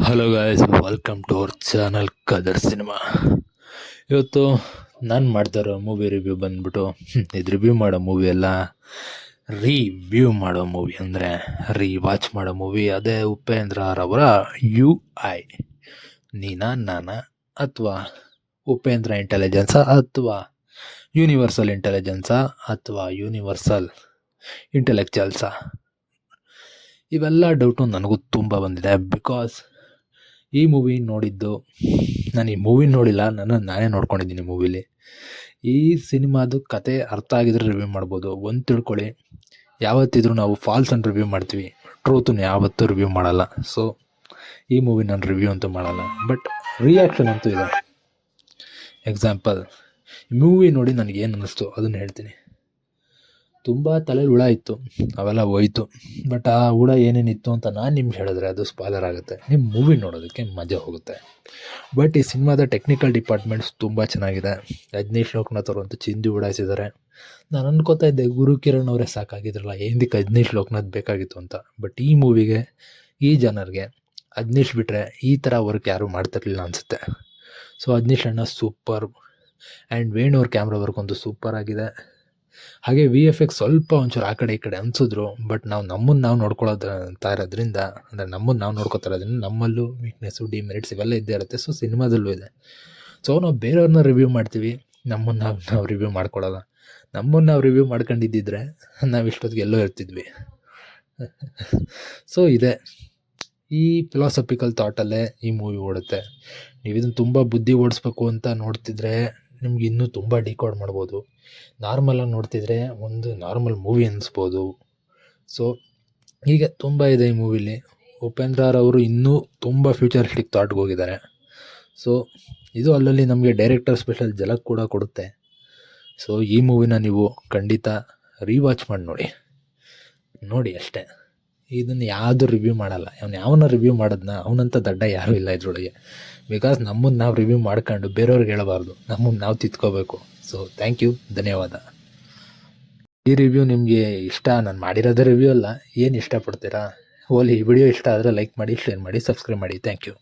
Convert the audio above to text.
Hello guys, welcome to our channel Kadar Cinema. ಇವತ್ತು ನಾನು ಮಾಡ್ತಾ ಇರೋ ಮೂವಿ ರಿವ್ಯೂ ಬಂದ್ಬಿಟ್ಟು ಇದು ರಿವ್ಯೂ ಮಾಡೋ ಮೂವಿ ಅಲ್ಲ, ರಿವ್ಯೂ ಮಾಡೋ ಮೂವಿ. ಅಂದರೆ ವಾಚ್ ಮಾಡೋ ಮೂವಿ. ಅದೇ ಉಪೇಂದ್ರರವರ ಯು ಐ, ನೀನಾ ನಾನಾ, ಅಥವಾ ಉಪೇಂದ್ರ ಇಂಟೆಲಿಜೆನ್ಸಾ, ಅಥವಾ ಯೂನಿವರ್ಸಲ್ ಇಂಟೆಲಿಜೆನ್ಸಾ, ಅಥವಾ ಯೂನಿವರ್ಸಲ್ ಇಂಟೆಲೆಕ್ಚುಯಲ್ಸಾ, ಇವೆಲ್ಲ ಡೌಟು ನನಗೂ ತುಂಬ ಬಂದಿದೆ. ಬಿಕಾಸ್ ಈ ಮೂವಿ ನೋಡಿದ್ದು, ನಾನು ಈ ಮೂವಿ ನೋಡಿಲ್ಲ, ನಾನೇ ನೋಡ್ಕೊಂಡಿದ್ದೀನಿ ಮೂವಿಲಿ. ಈ ಸಿನಿಮಾದು ಕತೆ ಅರ್ಥ ಆಗಿದ್ರೆ ರಿವ್ಯೂ ಮಾಡ್ಬೋದು. ಒಂದು ತಿಳ್ಕೊಳ್ಳಿ, ಯಾವತ್ತಿದ್ರೂ ನಾವು ಫಾಲ್ಸ್ ಅಂತ ರಿವ್ಯೂ ಮಾಡ್ತೀವಿ, ಟ್ರೂತನ್ನು ಯಾವತ್ತೂ ರಿವ್ಯೂ ಮಾಡಲ್ಲ. ಸೊ ಈ ಮೂವಿ ನಾನು ರಿವ್ಯೂ ಅಂತೂ ಮಾಡಲ್ಲ, ಬಟ್ ರಿಯಾಕ್ಷನ್ ಅಂತೂ ಇದೆ. ಎಕ್ಸಾಂಪಲ್, ಮೂವಿ ನೋಡಿ ನನಗೇನು ಅನ್ನಿಸ್ತು ಅದನ್ನು ಹೇಳ್ತೀನಿ. ತುಂಬ ತಲೆಯಲ್ಲಿ ಹುಳ ಇತ್ತು, ಅವೆಲ್ಲ ಹೋಯ್ತು. ಬಟ್ ಆ ಹುಳ ಏನೇನಿತ್ತು ಅಂತ ನಾನು ನಿಮ್ಗೆ ಹೇಳಿದ್ರೆ ಅದು ಸ್ಪಾಯ್ಲರ್ ಆಗುತ್ತೆ. ನಿಮ್ಮ ಮೂವಿ ನೋಡೋದಕ್ಕೆ ಮಜಾ ಹೋಗುತ್ತೆ. ಬಟ್ ಈ ಸಿನಿಮಾದ ಟೆಕ್ನಿಕಲ್ ಡಿಪಾರ್ಟ್ಮೆಂಟ್ಸ್ ತುಂಬ ಚೆನ್ನಾಗಿದೆ. ಅಜ್ನೀಶ್ ಲೋಕನಾಥ್ ಅವರು ಅಂತೂ ಚಿಂದಿ ಉಡಾಯಿಸಿದ್ದಾರೆ. ನಾನು ಅನ್ಕೋತಾ ಇದ್ದೆ ಗುರುಕಿರಣ್ ಅವರೇ ಸಾಕಾಗಿದ್ರಲ್ಲ, ಏನಕ್ಕೆ ಅಜ್ನೀಶ್ ಲೋಕನಾಥ್ ಬೇಕಾಗಿತ್ತು ಅಂತ. ಬಟ್ ಈ ಮೂವಿಗೆ, ಈ ಜನರಿಗೆ ಅಜ್ನೀಶ್ ಬಿಟ್ಟರೆ ಈ ಥರ ವರ್ಕ್ ಯಾರೂ ಮಾಡ್ತಿರ್ಲಿಲ್ಲ ಅನಿಸುತ್ತೆ. ಸೊ ಅಜ್ನೀಶ್ ಅಣ್ಣ ಸೂಪರ್. ಆ್ಯಂಡ್ ವೇಣು ಅವ್ರ ಕ್ಯಾಮ್ರಾ ವರ್ಕ್ ಒಂದು ಸೂಪರ್ ಆಗಿದೆ. ಹಾಗೆ VFX ಸ್ವಲ್ಪ ಒಂಚೂರು ಆ ಕಡೆ ಈ ಕಡೆ ಅನಿಸಿದ್ರು. ಬಟ್ ನಮ್ಮನ್ನು ನಾವು ನೋಡ್ಕೊಳ್ತಾ ಇರೋದ್ರಿಂದ, ಅಂದರೆ ನಮ್ಮನ್ನು ನಾವು ನೋಡ್ಕೊತಾ ಇರೋದ್ರಿಂದ ನಮ್ಮಲ್ಲೂ ವೀಕ್ನೆಸ್ಸು, ಡಿಮೆರಿಟ್ಸ್ ಇವೆಲ್ಲ ಇದ್ದೇ ಇರುತ್ತೆ. ಸೊ ಸಿನಿಮಾದಲ್ಲೂ ಇದೆ. ಸೊ ನಾವು ಬೇರೆಯವ್ರನ್ನ ರಿವ್ಯೂ ಮಾಡ್ತೀವಿ, ನಮ್ಮನ್ನು ನಾವು ರಿವ್ಯೂ ಮಾಡ್ಕೊಳ್ಳೋಲ್ಲ. ನಮ್ಮನ್ನು ನಾವು ರಿವ್ಯೂ ಮಾಡ್ಕೊಂಡಿದ್ದಿದ್ರೆ ನಾವು ಇಷ್ಟೊತ್ತಿಗೆ ಎಲ್ಲೋ ಇರ್ತಿದ್ವಿ. ಸೊ ಇದೆ, ಈ ಫಿಲಾಸಫಿಕಲ್ ಥಾಟಲ್ಲೇ ಈ ಮೂವಿ ಓಡುತ್ತೆ. ನೀವು ಇದನ್ನು ತುಂಬ ಬುದ್ಧಿ ಓಡಿಸ್ಬೇಕು ಅಂತ ನೋಡ್ತಿದ್ರೆ ನಿಮ್ಗೆ ಇನ್ನೂ ತುಂಬ ಡಿಕೋಡ್ ಮಾಡ್ಬೋದು. ನಾರ್ಮಲಾಗಿ ನೋಡ್ತಿದ್ರೆ ಒಂದು ನಾರ್ಮಲ್ ಮೂವಿ ಅನ್ನಿಸ್ಬೋದು. ಸೊ ಹೀಗೆ ತುಂಬ ಇದೆ ಈ ಮೂವಿಲಿ. ಉಪೇಂದ್ರರವರು ಇನ್ನೂ ತುಂಬ ಫ್ಯೂಚರಿಸ್ಟಿಕ್ ಥಾಟ್ಗೆ ಹೋಗಿದ್ದಾರೆ. ಸೊ ಇದು ಅಲ್ಲಲ್ಲಿ ನಮಗೆ ಡೈರೆಕ್ಟರ್ ಸ್ಪೆಷಲ್ ಝಲಕ್ ಕೂಡ ಕೊಡುತ್ತೆ. ಸೊ ಈ ಮೂವಿನ ನೀವು ಖಂಡಿತ ರೀವಾಚ್ ಮಾಡಿ ನೋಡಿ ಅಷ್ಟೇ. ಇದನ್ನು ಯಾವುದು ರಿವ್ಯೂ ಮಾಡಲ್ಲ. ಯಾವನ್ನ ರಿವ್ಯೂ ಮಾಡೋದನ್ನ ಅವನಂತ ದಡ್ಡ ಯಾರೂ ಇಲ್ಲ ಇದರೊಳಗೆ. ಬಿಕಾಸ್ ನಮ್ಮನ್ನು ನಾವು ರಿವ್ಯೂ ಮಾಡ್ಕೊಂಡು ಬೇರೆಯವ್ರಿಗೆ ಹೇಳಬಾರ್ದು, ನಮ್ಮನ್ನು ನಾವು ತಿದ್ಕೋಬೇಕು. ಸೊ ಥ್ಯಾಂಕ್ ಯು, ಧನ್ಯವಾದ. ಈ ರಿವ್ಯೂ ನಿಮಗೆ ಇಷ್ಟ, ನಾನು ಮಾಡಿರೋದೇ ರಿವ್ಯೂ ಅಲ್ಲ, ಏನು ಇಷ್ಟಪಡ್ತೀರಾ ಹೋಲಿ. ಈ ವಿಡಿಯೋ ಇಷ್ಟ ಆದರೆ ಲೈಕ್ ಮಾಡಿ, ಶೇರ್ ಮಾಡಿ, ಸಬ್ಸ್ಕ್ರೈಬ್ ಮಾಡಿ. Thank you.